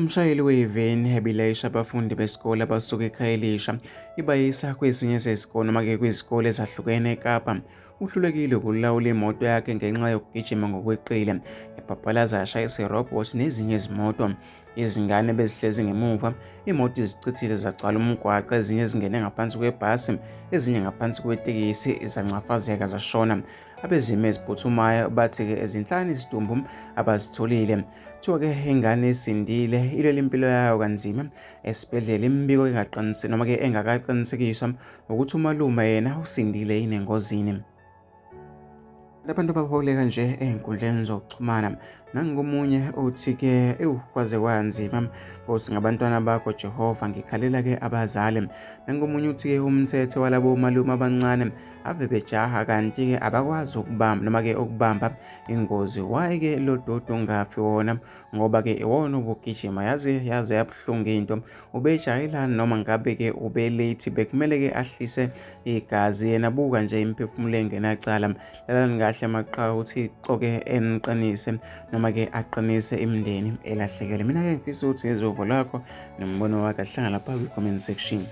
Umshayeli weveni ebilayishe abafundi besikole abasuka ekhaya elisha ibayisa kwesinye sezikole noma-ke kwizikole ezahlukene eKapa. Uhlulekile ukulawula imoto yakhe ngenxa yokugijima ngokweqile, ebhabhalaza yashayisa irobhothi nezinye izimoto. Izingane bezihlezi ngemuva, imoto izichithile zagcwala umgwaqo, ezinye zingene ngaphansi kwebhasi, ezinye ngaphansi kwetekisi zancafazeka zashona. Abezimo eziphuthumayo bathi-ke ezinhlanu izidumbu abazitholile. Kuthiwa-ke ingane esindile ilele impilo yayo kanzima esibhedlela, imibiko noma-ke engakaqinisekiswa ukuthi umalume yena usindile yini engozini. Abantu abaholeka nje ey'nkundleni zokuxhumana, nangomunye uthi-ke kwaze kwanzima Nkosi ngabantwana bakho Jehova, ngikhalela-ke abazali. Nangomunye uthi-ke umthetho walabo omalume abancane ave bejaha kanti-ke abakwazi ukubamba noma-ke ukubamba ingozi. Why-ke lo dodo ungafi wona? Ngoba-ke iwona ubugijima, yaze yabuhlungu into. Ubejahilani noma ngabe-ke ube-late? Bekumele-ke ahlise igazi, yena buka nje imiphefumulo engenacala. Lalani kahle maqhawe uThixo-ke eniqinise noma-ke aqinise imindeni elahlekele. Mina-ke ngifisa ukuthi ngezovo lakho nombono wakho, asihlangane lapha kwi-comment section.